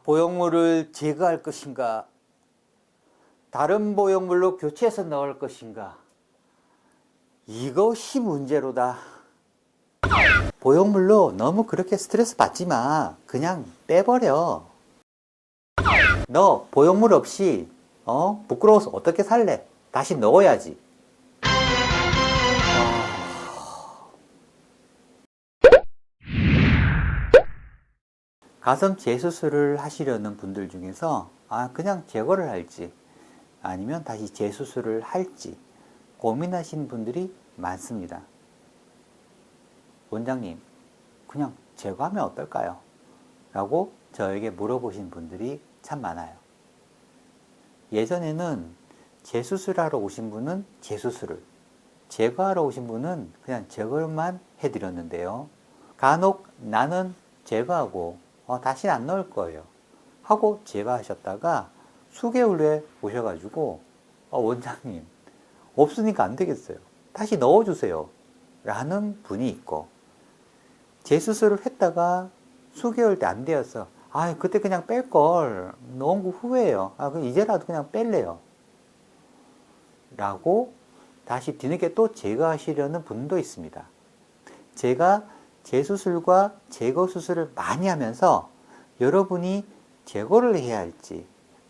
보형물을 제거할 것인가? 다른 보형물로 교체해서 넣을 것인가? 이것이 문제로다. 보형물로 너무 그렇게 스트레스 받지 마. 그냥 빼버려. 너 보형물 없이 부끄러워서 어떻게 살래? 다시 넣어야지. 가슴 재수술을 하시려는 분들 중에서 그냥 제거를 할지 아니면 다시 재수술을 할지 고민하시는 분들이 많습니다. 원장님, 그냥 제거하면 어떨까요? 라고 저에게 물어보신 분들이 참 많아요. 예전에는 재수술하러 오신 분은 재수술을, 제거하러 오신 분은 그냥 제거만 해드렸는데요. 간혹 나는 제거하고 다시는 안 넣을 거예요 하고 제거하셨다가 수개월 후에 오셔가지고 원장님 없으니까 안 되겠어요, 다시 넣어주세요 라는 분이 있고, 재수술을 했다가 수개월 때 안 되어서 그때 그냥 뺄걸, 넣은 거 후회해요, 그럼 이제라도 그냥 뺄래요 라고 다시 뒤늦게 또 제거하시려는 분도 있습니다. 제가 재수술과 제거 수술을 많이 하면서 여러분이 제거를 해야 할지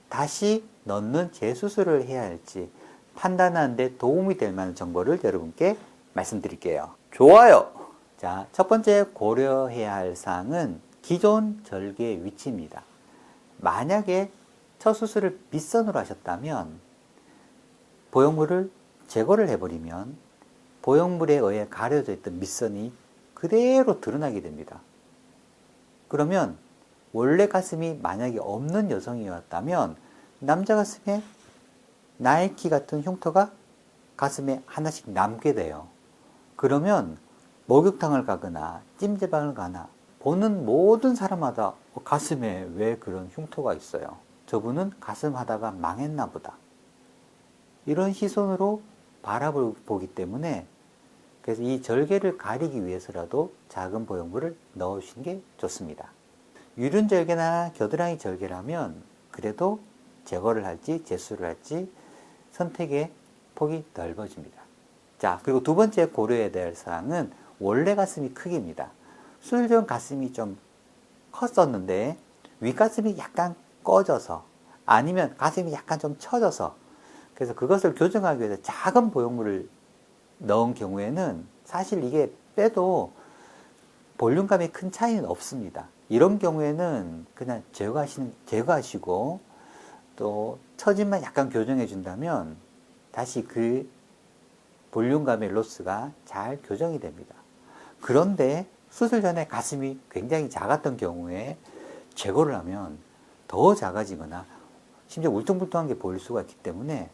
다시 넣는 재수술을 해야 할지 판단하는 데 도움이 될 만한 정보를 여러분께 말씀드릴게요. 좋아요. 자, 첫 번째 고려해야 할 사항은 기존 절개의 위치입니다. 만약에 첫 수술을 밑선으로 하셨다면 보형물을 제거를 해버리면 보형물에 의해 가려져 있던 밑선이 그대로 드러나게 됩니다. 그러면 원래 가슴이 만약에 없는 여성이었다면 남자 가슴에 나이키 같은 흉터가 가슴에 하나씩 남게 돼요. 그러면 목욕탕을 가거나 찜질방을 가나 보는 모든 사람마다 가슴에 왜 그런 흉터가 있어요? 저분은 가슴 하다가 망했나 보다, 이런 시선으로 바라보기 때문에, 그래서 이 절개를 가리기 위해서라도 작은 보형물을 넣으시는 게 좋습니다. 유륜절개나 겨드랑이 절개라면 그래도 제거를 할지 재수를 할지 선택의 폭이 넓어집니다. 자, 그리고 두 번째 고려해야 될 사항은 원래 가슴이 크기입니다. 수술 전 가슴이 좀 컸었는데 윗가슴이 약간 꺼져서 아니면 가슴이 약간 좀 처져서, 그래서 그것을 교정하기 위해서 작은 보형물을 넣은 경우에는 사실 이게 빼도 볼륨감이 큰 차이는 없습니다. 이런 경우에는 그냥 제거하시고 또 처짐만 약간 교정해 준다면 다시 그 볼륨감의 로스가 잘 교정이 됩니다. 그런데 수술 전에 가슴이 굉장히 작았던 경우에 제거를 하면 더 작아지거나 심지어 울퉁불퉁한 게 보일 수가 있기 때문에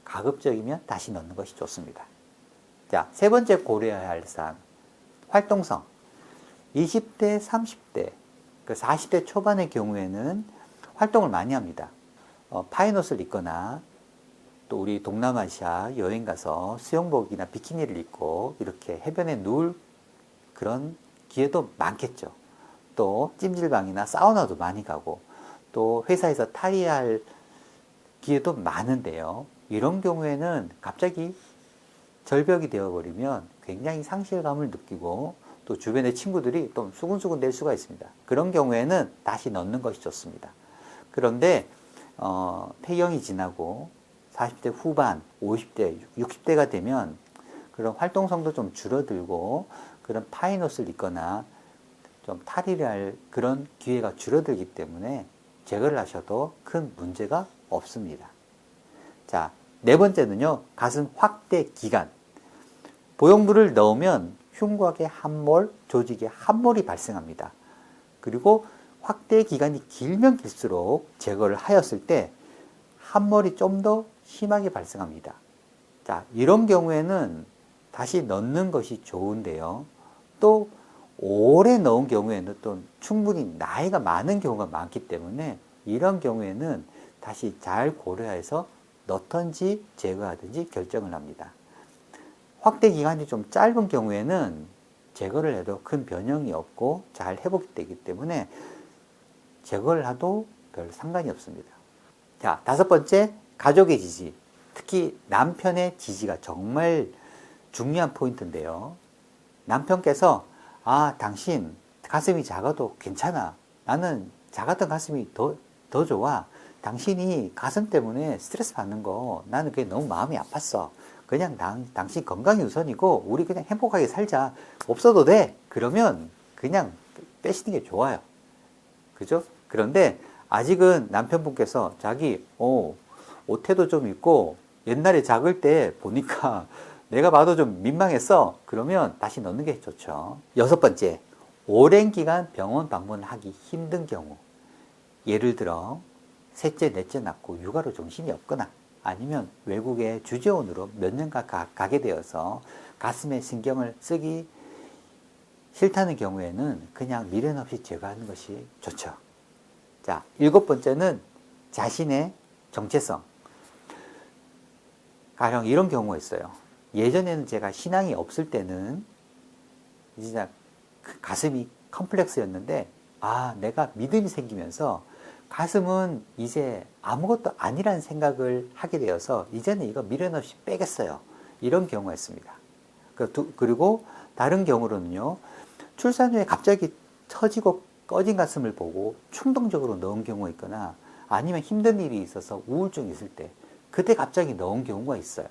가급적이면 다시 넣는 것이 좋습니다. 자, 세 번째 고려해야 할 사항, 활동성. 20대, 30대, 40대 초반의 경우에는 활동을 많이 합니다. 파인옷을 입거나 또 우리 동남아시아 여행 가서 수영복이나 비키니를 입고 이렇게 해변에 누울 그런 기회도 많겠죠. 또 찜질방이나 사우나도 많이 가고 또 회사에서 탈의할 기회도 많은데요. 이런 경우에는 갑자기 절벽이 되어버리면 굉장히 상실감을 느끼고 또 주변의 친구들이 또 수근수근 될 수가 있습니다. 그런 경우에는 다시 넣는 것이 좋습니다. 그런데 폐경이 지나고 40대 후반, 50대, 60대가 되면 그런 활동성도 좀 줄어들고 그런 파인옷을 입거나 좀 탈의를 할 그런 기회가 줄어들기 때문에 제거를 하셔도 큰 문제가 없습니다. 자, 네 번째는요, 가슴 확대 기간. 보형물을 넣으면 흉곽에 함몰, 조직에 함몰이 발생합니다. 그리고 확대 기간이 길면 길수록 제거를 하였을 때 함몰이 좀 더 심하게 발생합니다. 자, 이런 경우에는 다시 넣는 것이 좋은데요. 또 오래 넣은 경우에는 또 충분히 나이가 많은 경우가 많기 때문에 이런 경우에는 다시 잘 고려해서 넣든지 제거하든지 결정을 합니다. 확대 기간이 좀 짧은 경우에는 제거를 해도 큰 변형이 없고 잘 회복되기 때문에 제거를 해도 별 상관이 없습니다. 자, 다섯 번째, 가족의 지지. 특히 남편의 지지가 정말 중요한 포인트인데요. 남편께서 당신 가슴이 작아도 괜찮아. 나는 작았던 가슴이 더 좋아. 당신이 가슴 때문에 스트레스 받는 거 나는 그게 너무 마음이 아팠어. 그냥 당신 건강이 우선이고 우리 그냥 행복하게 살자. 없어도 돼. 그러면 그냥 빼시는 게 좋아요. 그죠? 그런데 아직은 남편분께서 자기 옷태도 좀 있고 옛날에 작을 때 보니까 내가 봐도 좀 민망했어. 그러면 다시 넣는 게 좋죠. 여섯 번째, 오랜 기간 병원 방문하기 힘든 경우. 예를 들어 셋째, 넷째 낳고 육아로 정신이 없거나 아니면 외국에 주재원으로 몇 년간 가게 되어서 가슴에 신경을 쓰기 싫다는 경우에는 그냥 미련 없이 제거하는 것이 좋죠. 자, 일곱 번째는 자신의 정체성. 가령 이런 경우가 있어요. 예전에는 제가 신앙이 없을 때는 진짜 가슴이 컴플렉스였는데 내가 믿음이 생기면서 가슴은 이제 아무것도 아니라는 생각을 하게 되어서 이제는 이거 미련 없이 빼겠어요. 이런 경우가 있습니다. 그리고 다른 경우로는요. 출산 후에 갑자기 처지고 꺼진 가슴을 보고 충동적으로 넣은 경우가 있거나 아니면 힘든 일이 있어서 우울증이 있을 때 그때 갑자기 넣은 경우가 있어요.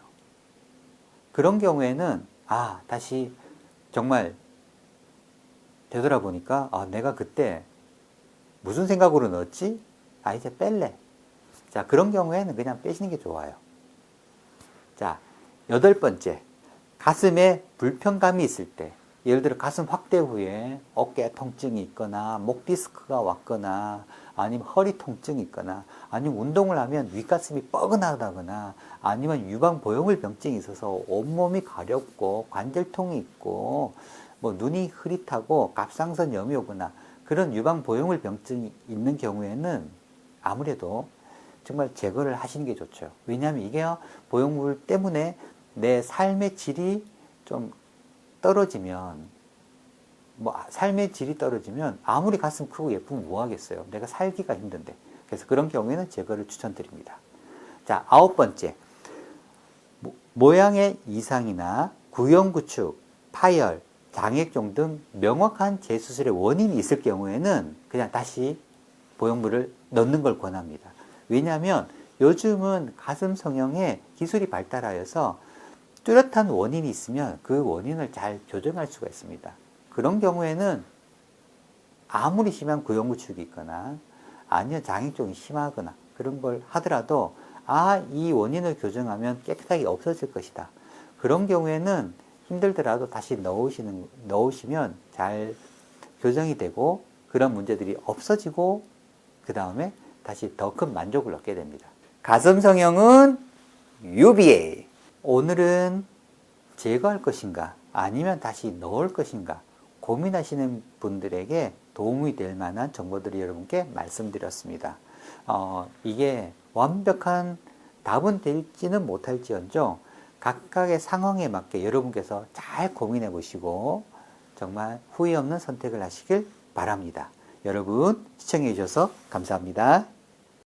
그런 경우에는 다시 정말 되돌아보니까 내가 그때 무슨 생각으로 넣었지? 이제 뺄래. 자, 그런 경우에는 그냥 빼시는 게 좋아요. 자, 여덟 번째, 가슴에 불편감이 있을 때, 예를 들어 가슴 확대 후에 어깨 통증이 있거나 목 디스크가 왔거나 아니면 허리 통증이 있거나 아니면 운동을 하면 윗가슴이 뻐근하다거나 아니면 유방보형물 병증이 있어서 온몸이 가렵고 관절통이 있고 눈이 흐릿하고 갑상선염이 오거나 그런 유방보형물 병증이 있는 경우에는 아무래도 정말 제거를 하시는 게 좋죠. 왜냐하면 이게 보형물 때문에 내 삶의 질이 좀 떨어지면 삶의 질이 떨어지면 아무리 가슴 크고 예쁘면 뭐 하겠어요. 내가 살기가 힘든데. 그래서 그런 경우에는 제거를 추천드립니다. 자, 아홉 번째, 모양의 이상이나 구형구축, 파열, 장액종 등 명확한 재수술의 원인이 있을 경우에는 그냥 다시 보형물을 넣는 걸 권합니다. 왜냐하면 요즘은 가슴 성형에 기술이 발달하여서 뚜렷한 원인이 있으면 그 원인을 잘 교정할 수가 있습니다. 그런 경우에는 아무리 심한 구형구축이 있거나 아니면 장액종이 심하거나 그런 걸 하더라도 이 원인을 교정하면 깨끗하게 없어질 것이다. 그런 경우에는 힘들더라도 다시 넣으시면 잘 교정이 되고 그런 문제들이 없어지고 그 다음에 다시 더 큰 만족을 얻게 됩니다. 가슴 성형은 UVA. 오늘은 제거할 것인가 아니면 다시 넣을 것인가 고민하시는 분들에게 도움이 될 만한 정보들을 여러분께 말씀드렸습니다. 이게 완벽한 답은 될지는 못할지언정 각각의 상황에 맞게 여러분께서 잘 고민해 보시고 정말 후회 없는 선택을 하시길 바랍니다. 여러분 시청해 주셔서 감사합니다.